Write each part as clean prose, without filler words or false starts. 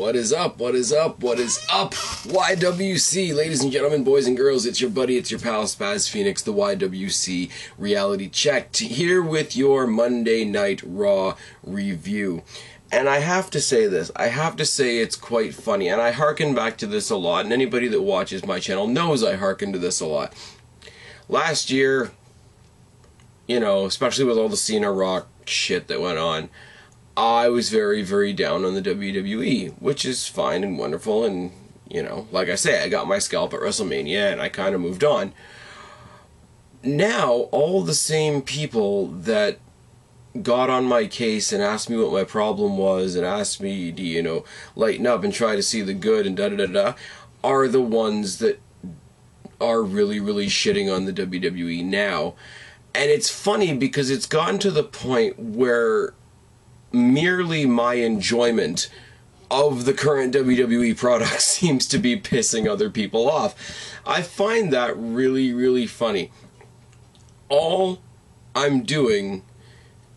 What is up? What is up? What is up? YWC, ladies and gentlemen, boys and girls, it's your buddy, it's your pal, SpazPhoenix, the YWC Reality Check, here with your Monday Night Raw review. And I have to say this, I have to say it's quite funny, and I hearken back to this a lot, and anybody that watches my channel knows I hearken to this a lot. Last year, you know, especially with all the Cena Rock shit that went on, I was very, very down on the WWE, which is fine and wonderful, and, you know, like I say, I got my scalp at WrestleMania, and I kind of moved on. Now, all the same people that got on my case and asked me what my problem was, and asked me to, you know, lighten up and try to see the good and da-da-da-da, are the ones that are really, really shitting on the WWE now. And it's funny because it's gotten to the point where merely my enjoyment of the current WWE product seems to be pissing other people off. I find that really, really funny. All I'm doing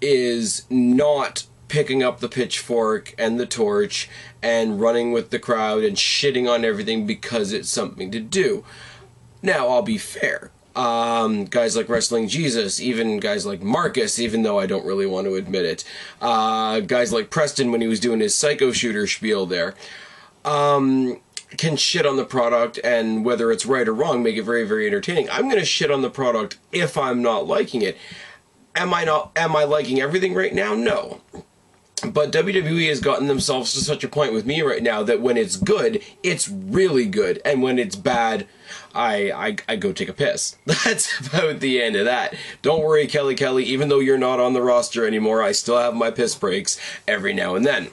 is not picking up the pitchfork and the torch and running with the crowd and shitting on everything because it's something to do. Now, I'll be fair. Guys like Wrestling Jesus, even guys like Marcus, even though I don't really want to admit it, guys like Preston when he was doing his Psycho Shooter spiel there, can shit on the product, and whether it's right or wrong, make it very, very entertaining. I'm going to shit on the product if I'm not liking it. Am I liking everything right now? No. But WWE has gotten themselves to such a point with me right now that when it's good, it's really good, and when it's bad, I go take a piss. That's about the end of that. Don't worry, Kelly, even though you're not on the roster anymore, I still have my piss breaks every now and then.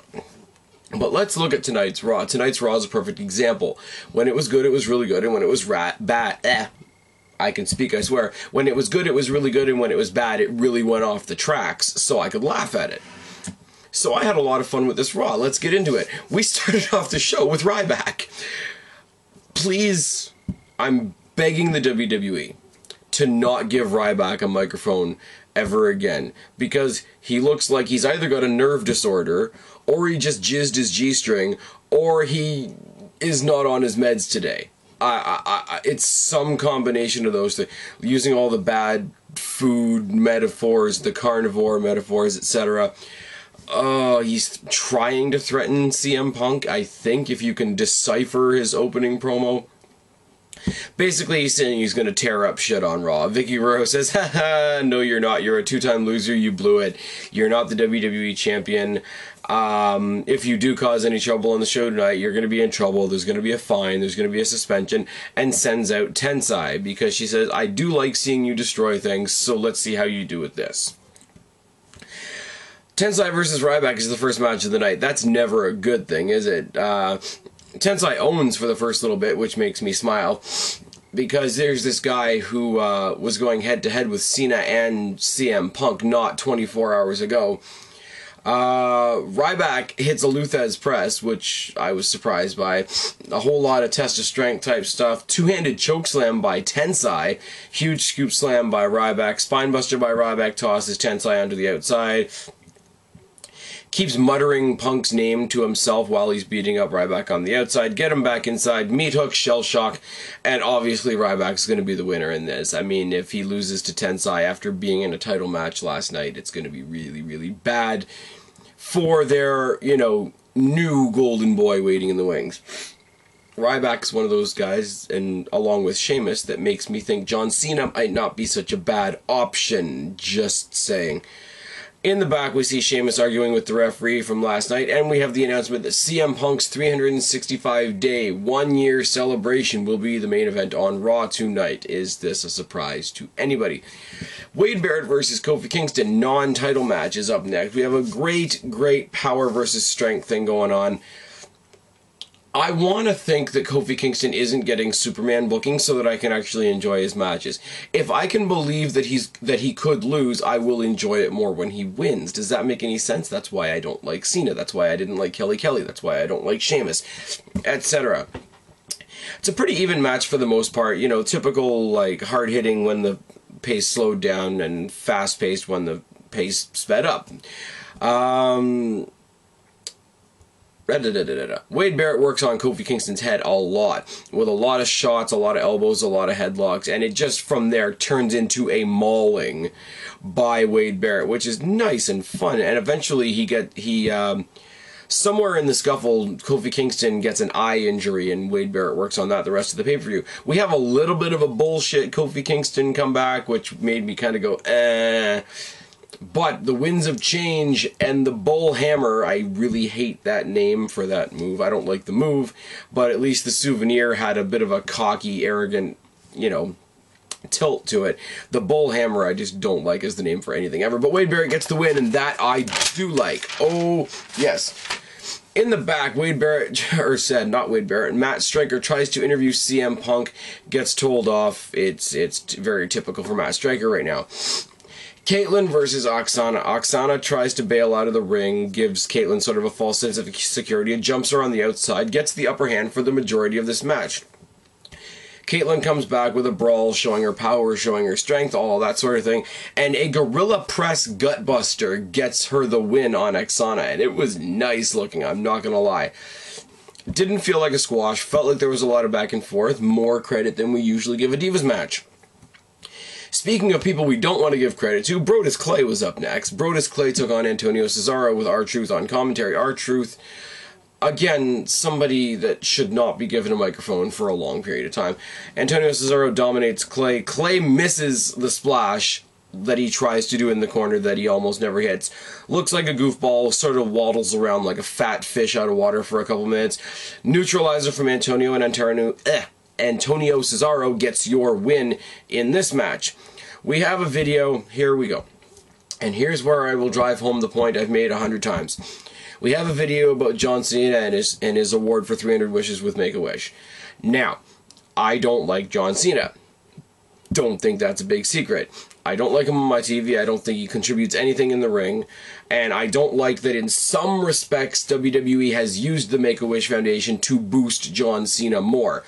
But let's look at tonight's Raw. Tonight's Raw is a perfect example. When it was good, it was really good, and when it was bad, I can speak, I swear. When it was good, it was really good, and when it was bad, it really went off the tracks, so I could laugh at it. So I had a lot of fun with this Raw. Let's get into it. We started off the show with Ryback. Please, I'm begging the WWE to not give Ryback a microphone ever again, because he looks like he's either got a nerve disorder, or he just jizzed his G-string, or he is not on his meds today. It's some combination of those things. Using all the bad food metaphors, the carnivore metaphors, etc. He's trying to threaten CM Punk, I think, if you can decipher his opening promo. Basically, he's saying he's going to tear up shit on Raw. Vicky Guerrero says, haha, no you're not. You're a two-time loser. You blew it. You're not the WWE champion. If you do cause any trouble on the show tonight, you're going to be in trouble. There's going to be a fine. There's going to be a suspension. And sends out Tensai because she says, I do like seeing you destroy things, so let's see how you do with this. Tensai versus Ryback is the first match of the night. That's never a good thing, is it? Tensai owns for the first little bit, which makes me smile, because there's this guy who was going head-to-head with Cena and CM Punk not 24 hours ago. Ryback hits a Luthez press, which I was surprised by. A whole lot of test of strength type stuff. Two-handed chokeslam by Tensai. Huge scoop slam by Ryback. Spinebuster by Ryback tosses Tensai onto the outside. Keeps muttering Punk's name to himself while he's beating up Ryback on the outside. Get him back inside. Meat hook, shell shock. And obviously Ryback's going to be the winner in this. I mean, if he loses to Tensai after being in a title match last night, it's going to be really, really bad for their, you know, new golden boy waiting in the wings. Ryback's one of those guys, and along with Sheamus, that makes me think John Cena might not be such a bad option. Just saying. In the back, we see Sheamus arguing with the referee from last night, and we have the announcement that CM Punk's 365-day, one-year celebration will be the main event on Raw tonight. Is this a surprise to anybody? Wade Barrett versus Kofi Kingston non-title match is up next. We have a great power versus strength thing going on. I want to think that Kofi Kingston isn't getting Superman booking so that I can actually enjoy his matches. If I can believe that he could lose, I will enjoy it more when he wins. Does that make any sense? That's why I don't like Cena. That's why I didn't like Kelly. That's why I don't like Sheamus, etc. It's a pretty even match for the most part. You know, typical, like, hard-hitting when the pace slowed down and fast-paced when the pace sped up. Wade Barrett works on Kofi Kingston's head a lot, with a lot of shots, a lot of elbows, a lot of headlocks, and it just from there turns into a mauling by Wade Barrett, which is nice and fun. And eventually somewhere in the scuffle, Kofi Kingston gets an eye injury, and Wade Barrett works on that the rest of the pay-per-view. We have a little bit of a bullshit Kofi Kingston comeback, which made me kind of go, eh. But the Winds of Change and the Bull Hammer, I really hate that name for that move. I don't like the move, but at least the souvenir had a bit of a cocky, arrogant, tilt to it. The Bull Hammer I just don't like as the name for anything ever. But Wade Barrett gets the win, and that I do like. Oh, yes. In the back, Matt Striker tries to interview CM Punk, gets told off. It's very typical for Matt Striker right now. Caitlyn versus Oksana. Oksana tries to bail out of the ring, gives Caitlyn sort of a false sense of security, and jumps her on the outside, gets the upper hand for the majority of this match. Caitlyn comes back with a brawl, showing her power, showing her strength, all that sort of thing, and a gorilla press gutbuster gets her the win on Oksana, and it was nice looking, I'm not gonna lie. Didn't feel like a squash, felt like there was a lot of back and forth, more credit than we usually give a Divas match. Speaking of people we don't want to give credit to, Brodus Clay was up next. Brodus Clay took on Antonio Cesaro with R-Truth on commentary. R-Truth, again, somebody that should not be given a microphone for a long period of time. Antonio Cesaro dominates Clay. Clay misses the splash that he tries to do in the corner that he almost never hits. Looks like a goofball, sort of waddles around like a fat fish out of water for a couple minutes. Neutralizer from Antonio, and Antonio Cesaro gets your win in this match. We have a video, here we go. And here's where I will drive home the point I've made 100 times. We have a video about John Cena and his award for 300 wishes with Make-A-Wish. Now, I don't like John Cena. Don't think that's a big secret. I don't like him on my TV, I don't think he contributes anything in the ring, and I don't like that in some respects WWE has used the Make-A-Wish Foundation to boost John Cena more.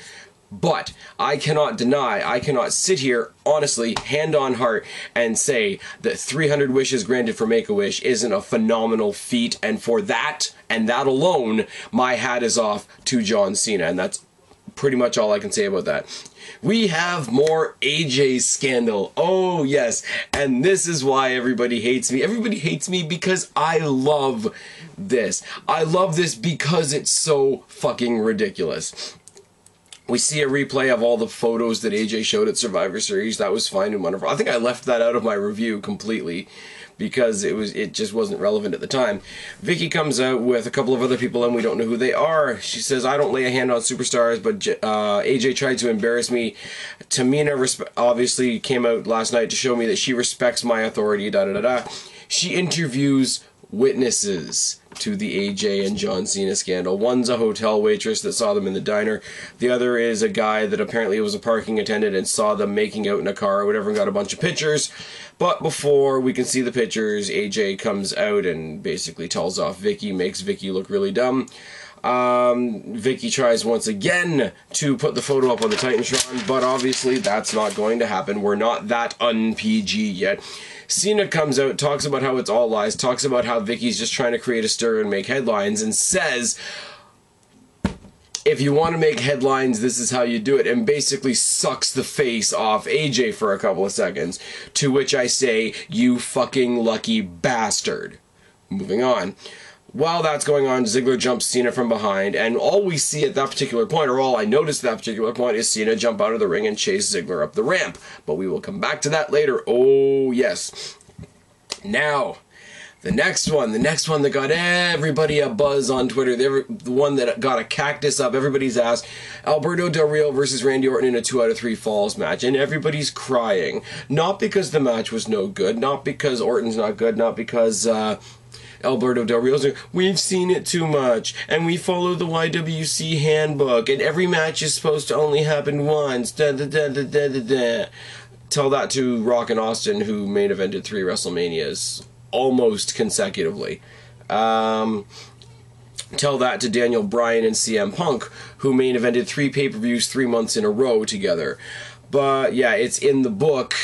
But I cannot deny, I cannot sit here, honestly, hand on heart, and say that 300 wishes granted for Make-A-Wish isn't a phenomenal feat, and for that, and that alone, my hat is off to John Cena, and that's pretty much all I can say about that. We have more AJ scandal. Oh, yes, and this is why everybody hates me. Everybody hates me because I love this. I love this because it's so fucking ridiculous. We see a replay of all the photos that AJ showed at Survivor Series. That was fine and wonderful. I think I left that out of my review completely because it just wasn't relevant at the time. Vicky comes out with a couple of other people and we don't know who they are. She says, I don't lay a hand on superstars, but AJ tried to embarrass me. Tamina obviously came out last night to show me that she respects my authority, da-da-da-da. She interviews witnesses to the AJ and John Cena scandal. One's a hotel waitress that saw them in the diner. The other is a guy that apparently was a parking attendant and saw them making out in a car or whatever and got a bunch of pictures. But before we can see the pictures, AJ comes out and basically tells off Vicky, makes Vicky look really dumb. Vicky tries once again to put the photo up on the Titantron, but obviously that's not going to happen. We're not that un-PG yet. Cena comes out, talks about how it's all lies, talks about how Vicky's just trying to create a stir and make headlines, and says, if you want to make headlines, this is how you do it, and basically sucks the face off AJ for a couple of seconds, to which I say, you fucking lucky bastard. Moving on. While that's going on, Ziggler jumps Cena from behind, and all we see at that particular point, or all I noticed at that particular point, is Cena jump out of the ring and chase Ziggler up the ramp. But we will come back to that later. Oh, yes. Now, the next one that got everybody a buzz on Twitter, the one that got a cactus up everybody's ass, Alberto Del Rio versus Randy Orton in a 2 out of 3 falls match, and everybody's crying. Not because the match was no good, not because Orton's not good, not because, Alberto Del Rio's like, we've seen it too much, and we follow the YWC handbook, and every match is supposed to only happen once, da da da da da da da. Tell that to Rock and Austin, who main evented 3 WrestleManias almost consecutively. Tell that to Daniel Bryan and CM Punk, who main evented 3 pay-per-views 3 months in a row together. But yeah, it's in the book,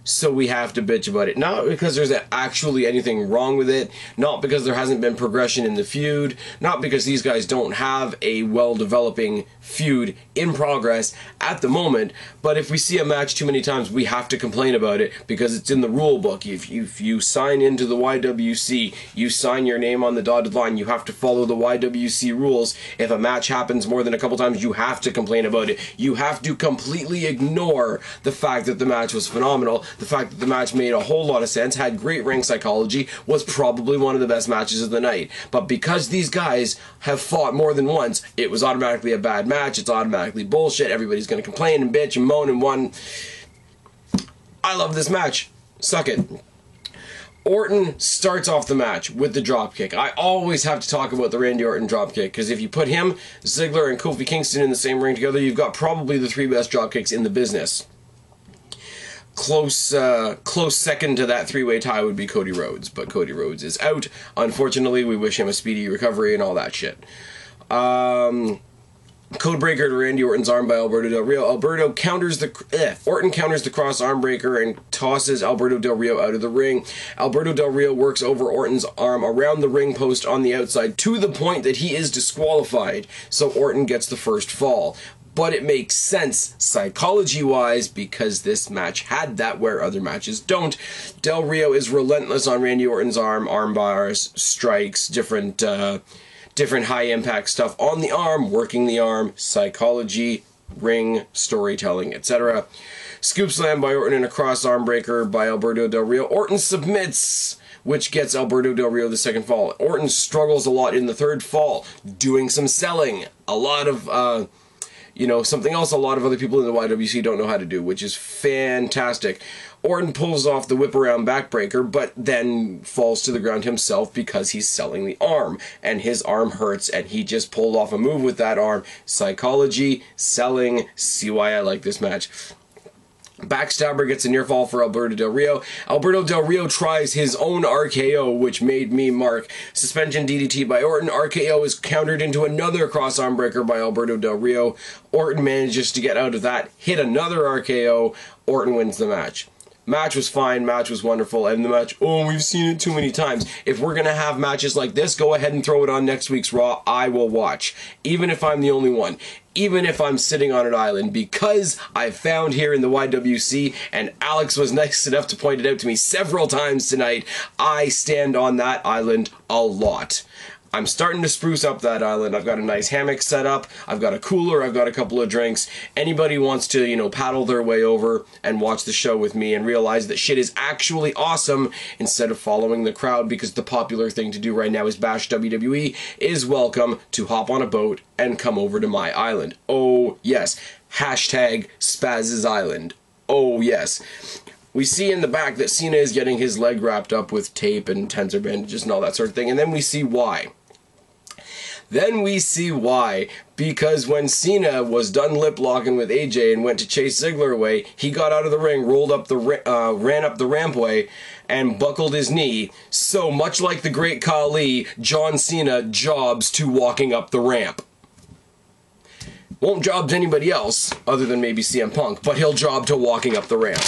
so we have to bitch about it. Not because there's actually anything wrong with it, not because there hasn't been progression in the feud, not because these guys don't have a well-developing feud in progress at the moment, but if we see a match too many times, we have to complain about it because it's in the rule book. If you sign into the YWC, you sign your name on the dotted line, you have to follow the YWC rules. If a match happens more than a couple times, you have to complain about it. You have to completely ignore the fact that the match was phenomenal, the fact that the match made a whole lot of sense, had great ring psychology, was probably one of the best matches of the night. But because these guys have fought more than once, it was automatically a bad match, it's automatically bullshit, everybody's going to complain and bitch and moan and whine. I love this match. Suck it. Orton starts off the match with the dropkick. I always have to talk about the Randy Orton dropkick, because if you put him, Ziggler, and Kofi Kingston in the same ring together, you've got probably the 3 best dropkicks in the business. Close second to that 3-way tie would be Cody Rhodes, but Cody Rhodes is out. Unfortunately, we wish him a speedy recovery and all that shit. Codebreaker to Randy Orton's arm by Alberto Del Rio. Orton counters the cross arm breaker and tosses Alberto Del Rio out of the ring. Alberto Del Rio works over Orton's arm around the ring post on the outside to the point that he is disqualified, so Orton gets the first fall. But it makes sense psychology-wise because this match had that where other matches don't. Del Rio is relentless on Randy Orton's arm bars, strikes, different high-impact stuff on the arm, working the arm, psychology, ring, storytelling, etc. Scoop slam by Orton and a cross arm breaker by Alberto Del Rio. Orton submits, which gets Alberto Del Rio the second fall. Orton struggles a lot in the third fall, doing some selling. A lot of... something else a lot of other people in the YWC don't know how to do, which is fantastic. Orton pulls off the whip around backbreaker, but then falls to the ground himself because he's selling the arm, and his arm hurts, and he just pulled off a move with that arm. Psychology, selling, see why I like this match. Backstabber gets a near fall for Alberto Del Rio. Alberto Del Rio tries his own RKO, which made me mark. Suspension DDT by Orton. RKO is countered into another cross arm breaker by Alberto Del Rio. Orton manages to get out of that, hit another RKO. Orton wins the match. Match was fine, match was wonderful, and the match, oh, we've seen it too many times. If we're going to have matches like this, go ahead and throw it on next week's Raw. I will watch, even if I'm the only one. Even if I'm sitting on an island, because I found here in the YWC, and Alex was nice enough to point it out to me several times tonight, I stand on that island a lot. I'm starting to spruce up that island. I've got a nice hammock set up. I've got a cooler. I've got a couple of drinks. Anybody wants to, paddle their way over and watch the show with me and realize that shit is actually awesome instead of following the crowd, because the popular thing to do right now is bash WWE, is welcome to hop on a boat and come over to my island. Oh, yes. Hashtag Spaz's Island. Oh, yes. We see in the back that Cena is getting his leg wrapped up with tape and tensor bandages and all that sort of thing, and then we see why. Because when Cena was done lip-locking with AJ and went to chase Ziggler away, he got out of the ring, ran up the rampway, and buckled his knee. So, much like the great Khali, John Cena jobs to walking up the ramp. Won't job to anybody else, other than maybe CM Punk, but he'll job to walking up the ramp.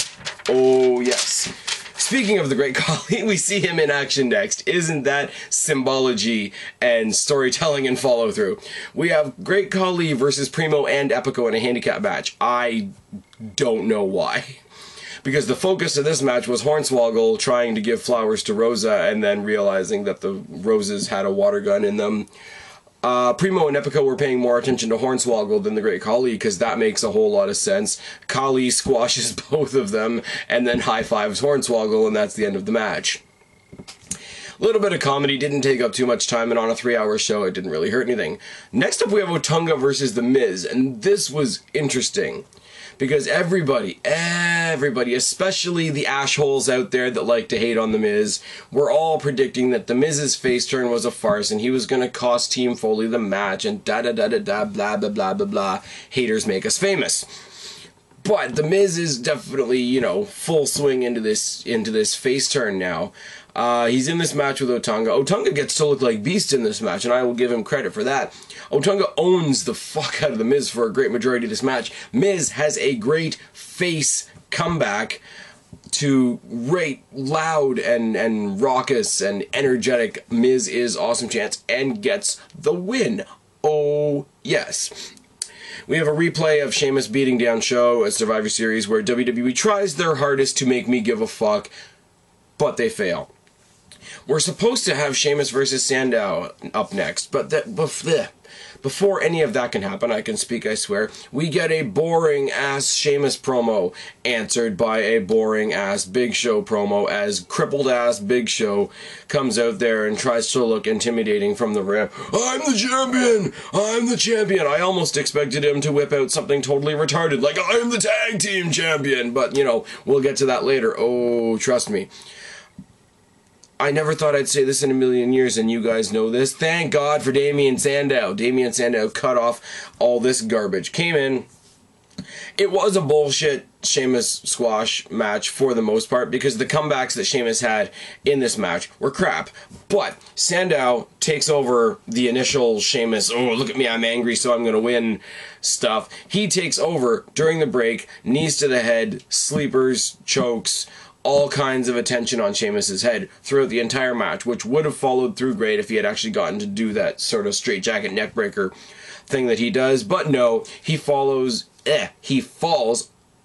Oh, yes. Speaking of the great Khali, we see him in action next. Isn't that symbology and storytelling and follow-through? We have Great Khali versus Primo and Epico in a handicap match. I don't know why. Because the focus of this match was Hornswoggle trying to give flowers to Rosa and then realizing that the roses had a water gun in them. Primo and Epico were paying more attention to Hornswoggle than the Great Khali, because that makes a whole lot of sense. Khali squashes both of them and then high-fives Hornswoggle, and that's the end of the match. A little bit of comedy, didn't take up too much time, and on a 3-hour show it didn't really hurt anything. Next up we have Otunga versus The Miz, and this was interesting. Because everybody, especially the ashholes out there that like to hate on The Miz, were all predicting that The Miz's face turn was a farce and he was going to cost Team Foley the match and da-da-da-da-da, blah-blah-blah-blah-blah. Haters make us famous. But The Miz is definitely, full swing into this face turn now. He's in this match with Otunga. Otunga gets to look like Beast in this match, and I will give him credit for that. Otunga owns the fuck out of The Miz for a great majority of this match. Miz has a great face comeback. to great, loud, and raucous, and energetic Miz is Awesome Chance and gets the win. Oh, yes. We have a replay of Sheamus beating down Show at Survivor Series where WWE tries their hardest to make me give a fuck, but they fail. We're supposed to have Sheamus versus Sandow up next, but before any of that can happen, I can speak, I swear, we get a boring-ass Sheamus promo answered by a boring-ass Big Show promo as crippled-ass Big Show comes out there and tries to look intimidating from the ramp. I'm the champion! I'm the champion! I almost expected him to whip out something totally retarded, like, I'm the tag team champion! But, you know, we'll get to that later. Oh, trust me. I never thought I'd say this in a million years, and you guys know this. Thank God for Damien Sandow. Damien Sandow cut off all this garbage. Came in. It was a bullshit Sheamus squash match for the most part, because the comebacks that Sheamus had in this match were crap. But Sandow takes over the initial Sheamus, oh, look at me, I'm angry, so I'm going to win stuff. He takes over during the break, knees to the head, sleepers, chokes, all kinds of attention on Sheamus's head throughout the entire match, which would have followed through great if he had actually gotten to do that sort of straitjacket neckbreaker thing that he does. But no, he falls,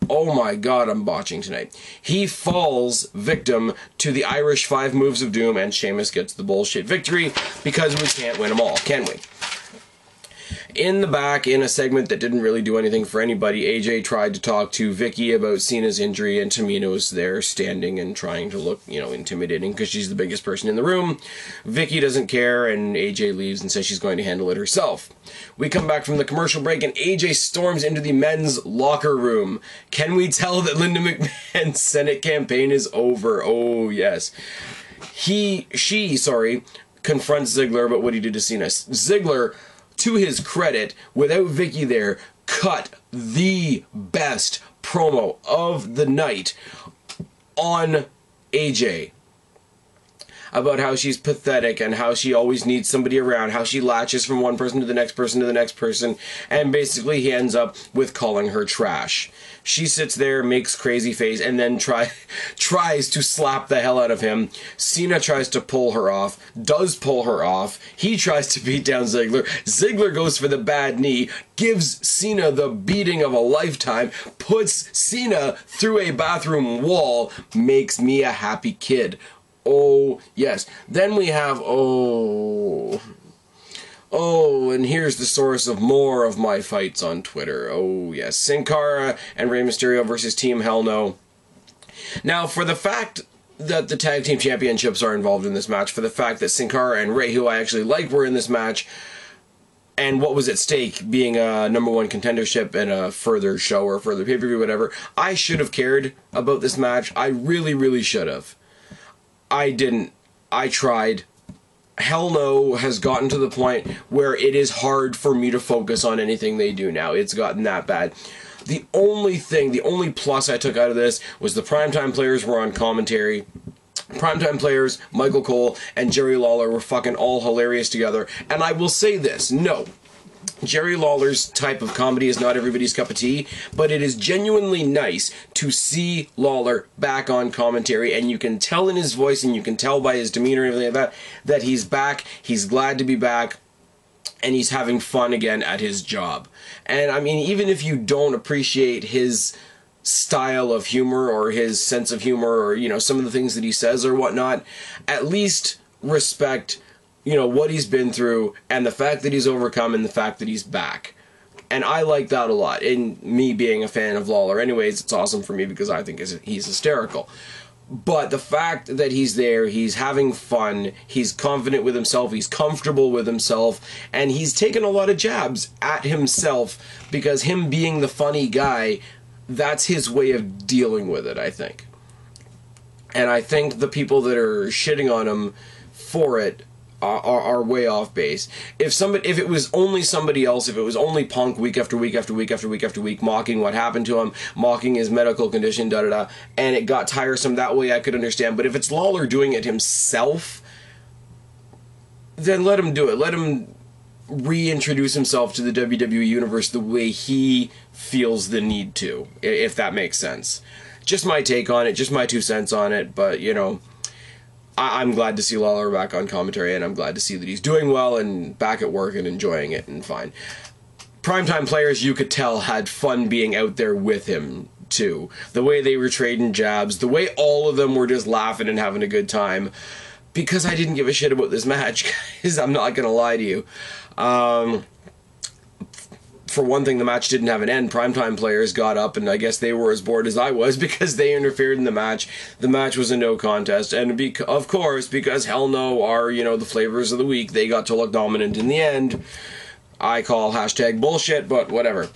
oh my god, I'm botching tonight. He falls victim to the Irish 5 moves of doom, and Sheamus gets the bullshit victory because we can't win them all, can we? In the back, in a segment that didn't really do anything for anybody, AJ tried to talk to Vicky about Cena's injury, and Tamina was there standing and trying to look, you know, intimidating because she's the biggest person in the room. Vicky doesn't care, and AJ leaves and says she's going to handle it herself. We come back from the commercial break, and AJ storms into the men's locker room. Can we tell that Linda McMahon's Senate campaign is over? Oh, yes. She confronts Ziggler about what he did to Cena. Ziggler, to his credit, without Vicky there, cut the best promo of the night on AJ. About how she's pathetic and how she always needs somebody around, how she latches from one person to the next person to the next person, and basically he ends up with calling her trash. She sits there, makes crazy face, and then tries to slap the hell out of him. Cena tries to pull her off, does pull her off. He tries to beat down Ziggler. Ziggler goes for the bad knee, gives Cena the beating of a lifetime, puts Cena through a bathroom wall, makes me a happy kid. Oh, yes. Then we have, and here's the source of more of my fights on Twitter. Oh, yes. Sin Cara and Rey Mysterio versus Team Hell No. Now, for the fact that the Tag Team Championships are involved in this match, for the fact that Sin Cara and Rey, who I actually like, were in this match, and what was at stake being a #1 contendership and a further show or further pay-per-view, whatever, I should have cared about this match. I really, really should have. I didn't. I tried. Hell No has gotten to the point where it is hard for me to focus on anything they do now. It's gotten that bad. The only plus I took out of this was the primetime players were on commentary. Primetime players, Michael Cole and Jerry Lawler were fucking all hilarious together. And I will say this, no. Jerry Lawler's type of comedy is not everybody's cup of tea, but it is genuinely nice to see Lawler back on commentary, and you can tell in his voice and you can tell by his demeanor and everything like that he's back, he's glad to be back, and he's having fun again at his job. And I mean, even if you don't appreciate his style of humor or his sense of humor or, you know, some of the things that he says or whatnot, at least respect, you know, what he's been through and the fact that he's overcome and the fact that he's back. And I like that a lot. And me being a fan of Lawler anyways, it's awesome for me because I think he's hysterical. But the fact that he's there, he's having fun, he's confident with himself, he's comfortable with himself, and he's taken a lot of jabs at himself because him being the funny guy, that's his way of dealing with it, I think. And I think the people that are shitting on him for it are way off base. If it was only somebody else, if it was only Punk week after week after week after week after week mocking what happened to him, mocking his medical condition, and it got tiresome that way, I could understand. But if it's Lawler doing it himself, then let him do it. Let him reintroduce himself to the WWE Universe the way he feels the need to, if that makes sense. Just my take on it, just my 2 cents on it, but, you know, I'm glad to see Lawler back on commentary, and I'm glad to see that he's doing well and back at work and enjoying it and fine. Primetime players, you could tell, had fun being out there with him, too. The way they were trading jabs, the way all of them were just laughing and having a good time. Because I didn't give a shit about this match, guys. I'm not going to lie to you. For one thing, the match didn't have an end. Primetime players got up, and I guess they were as bored as I was because they interfered in the match. The match was a no contest, and of course, because Hell No are, you know, the flavors of the week, they got to look dominant in the end. I call hashtag bullshit, but whatever.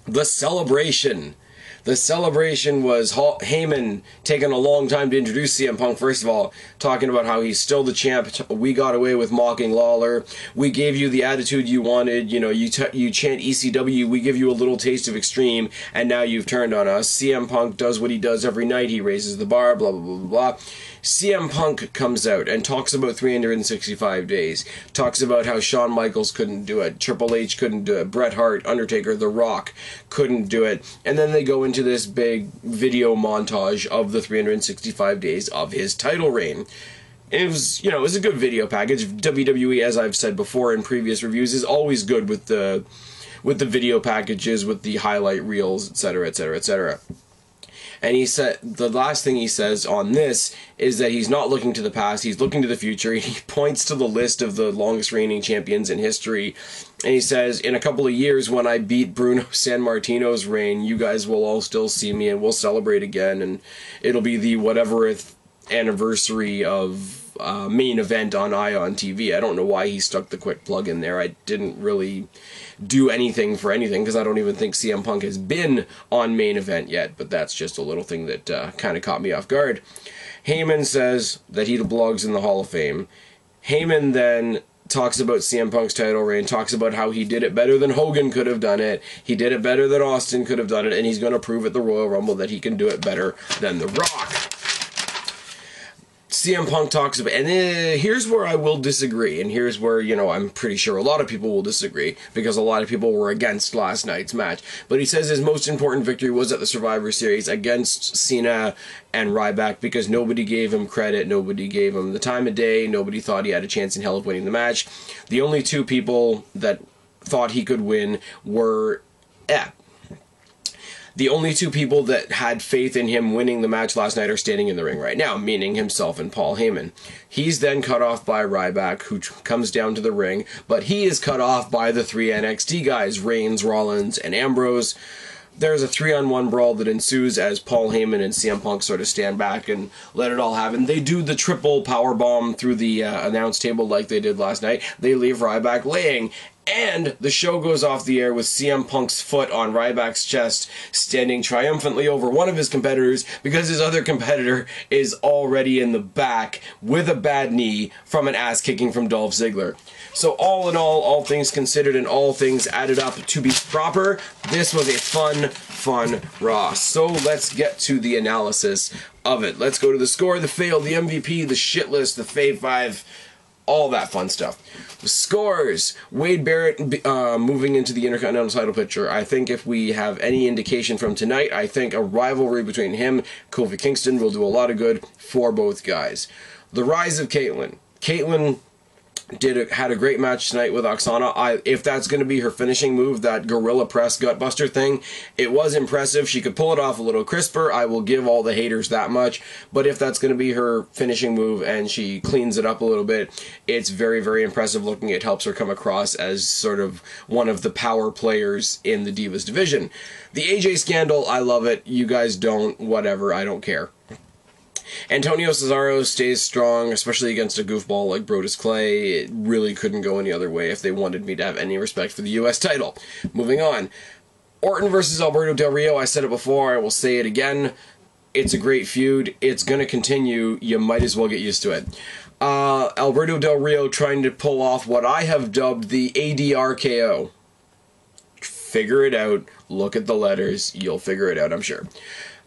The celebration. The celebration was Heyman taking a long time to introduce CM Punk. First of all, talking about how he's still the champ. We got away with mocking Lawler. We gave you the attitude you wanted. You know, you chant ECW. We give you a little taste of Extreme, and now you've turned on us. CM Punk does what he does every night. He raises the bar, blah, blah, blah, blah, blah. CM Punk comes out and talks about 365 days. Talks about how Shawn Michaels couldn't do it. Triple H couldn't do it. Bret Hart, Undertaker, The Rock couldn't do it. And then they go into this big video montage of the 365 days of his title reign. It was, you know, it was a good video package. WWE, as I've said before in previous reviews, is always good with the video packages, with the highlight reels, etc., etc., etc. And he said, the last thing he says on this is that he's not looking to the past, he's looking to the future. He points to the list of the longest reigning champions in history, and he says, in a couple of years when I beat Bruno Sammartino's reign, you guys will all still see me, and we'll celebrate again, and it'll be the whateverth anniversary of main event on Ion TV. I don't know why he stuck the quick plug in there. I didn't really do anything for anything, because I don't even think CM Punk has been on main event yet, but that's just a little thing that kind of caught me off guard. Heyman says that he belongs in the Hall of Fame. Heyman then talks about CM Punk's title reign, talks about how he did it better than Hogan could have done it, he did it better than Austin could have done it, and he's going to prove at the Royal Rumble that he can do it better than The Rock. CM Punk talks about, and here's where I will disagree, and here's where, you know, I'm pretty sure a lot of people will disagree, because a lot of people were against last night's match, but he says his most important victory was at the Survivor Series against Cena and Ryback, because nobody gave him credit, nobody gave him the time of day, nobody thought he had a chance in hell of winning the match. The only two people that thought he could win were, the only two people that had faith in him winning the match last night are standing in the ring right now, meaning himself and Paul Heyman. He's then cut off by Ryback, who comes down to the ring, but he is cut off by the three NXT guys, Reigns, Rollins, and Ambrose. There's a 3-on-1 brawl that ensues as Paul Heyman and CM Punk sort of stand back and let it all happen. They do the triple powerbomb through the announce table like they did last night. They leave Ryback laying, and the show goes off the air with CM Punk's foot on Ryback's chest, standing triumphantly over one of his competitors, because his other competitor is already in the back with a bad knee from an ass-kicking from Dolph Ziggler. So all in all things considered and all things added up to be proper, this was a fun Raw. So let's get to the analysis of it. Let's go to the score, the fail, the MVP, the shit list, the Fave 5, all that fun stuff. The scores. Wade Barrett moving into the Intercontinental title picture. I think if we have any indication from tonight, I think a rivalry between him and Kofi Kingston will do a lot of good for both guys. The rise of Caitlyn. Caitlyn had a great match tonight with Oksana. If that's going to be her finishing move, that gorilla press gutbuster thing, it was impressive. She could pull it off a little crisper. I will give all the haters that much. But if that's going to be her finishing move and she cleans it up a little bit, it's very, very impressive looking. It helps her come across as sort of one of the power players in the Divas division. The AJ scandal, I love it. You guys don't. Whatever. I don't care. Antonio Cesaro stays strong, especially against a goofball like Brodus Clay. It really couldn't go any other way if they wanted me to have any respect for the U.S. title. Moving on. Orton versus Alberto Del Rio. I said it before, I will say it again. It's a great feud. It's going to continue. You might as well get used to it. Alberto Del Rio trying to pull off what I have dubbed the ADRKO. Figure it out. Look at the letters. You'll figure it out, I'm sure.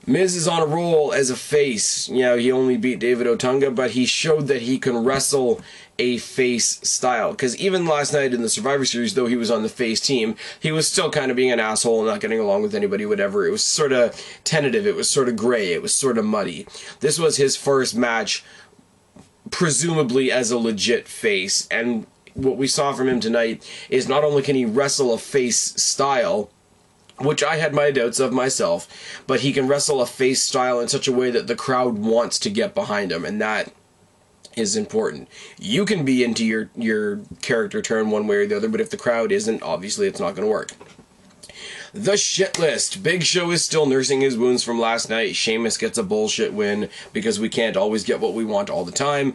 Miz is on a roll as a face. You know, he only beat David Otunga, but he showed that he can wrestle a face style. Because even last night in the Survivor Series, though he was on the face team, he was still kind of being an asshole and not getting along with anybody, whatever. It was sort of tentative, it was sort of gray, it was sort of muddy. This was his first match, presumably as a legit face, and what we saw from him tonight is not only can he wrestle a face style, which I had my doubts of myself, but he can wrestle a face style in such a way that the crowd wants to get behind him, and that is important. You can be into your character turn one way or the other, but if the crowd isn't, obviously it's not going to work. The shit list. Big Show is still nursing his wounds from last night. Sheamus gets a bullshit win because we can't always get what we want all the time.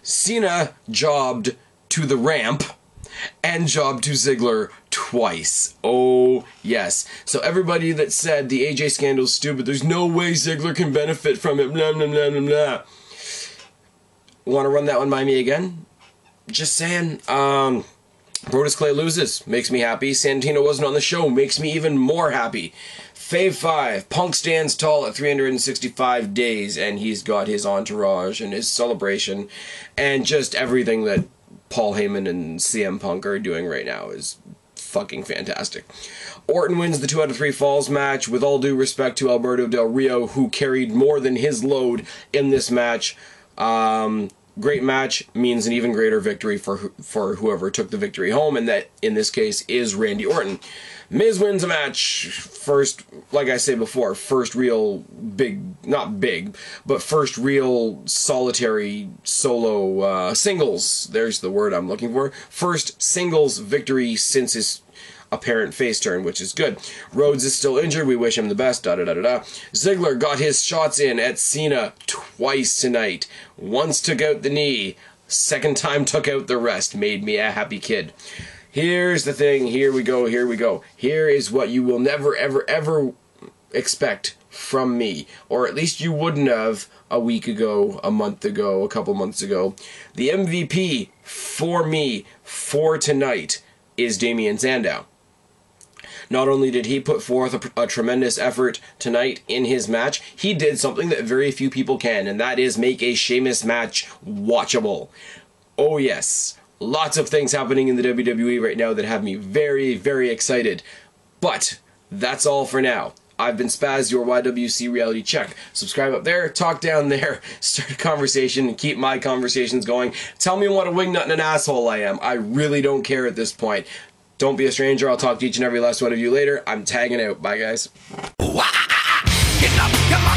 Cena jobbed to the ramp and jobbed to Ziggler twice. Oh, yes. So everybody that said the AJ scandal's stupid, there's no way Ziggler can benefit from it, blah, blah, blah, blah, blah. Want to run that one by me again? Just saying. Brodus Clay loses. Makes me happy. Santino wasn't on the show. Makes me even more happy. Fave 5. Punk stands tall at 365 days, and he's got his entourage and his celebration, and just everything that Paul Heyman and CM Punk are doing right now is fucking fantastic. Orton wins the 2 out of 3 falls match, with all due respect to Alberto Del Rio, who carried more than his load in this match. Great match means an even greater victory for whoever took the victory home, and that, in this case, is Randy Orton. Miz wins a match, first, like I said before, first real big, not big, but first real solitary solo singles, there's the word I'm looking for, first singles victory since his apparent face turn, which is good. Rhodes is still injured, we wish him the best, da-da-da-da-da. Ziggler got his shots in at Cena twice tonight. Once took out the knee, second time took out the rest, made me a happy kid. Here's the thing, here we go. Here is what you will never, ever, ever expect from me, or at least you wouldn't have a week ago, a month ago, a couple months ago. The MVP for me, for tonight, is Damien Sandow. Not only did he put forth a tremendous effort tonight in his match, he did something that very few people can, and that is make a Sheamus match watchable. Oh yes, lots of things happening in the WWE right now that have me very, very excited. But that's all for now. I've been Spaz, your YWC Reality Check. Subscribe up there, talk down there, start a conversation, and keep my conversations going. Tell me what a wingnut and an asshole I am. I really don't care at this point. Don't be a stranger. I'll talk to each and every last one of you later. I'm tagging out. Bye, guys. Get up, come on.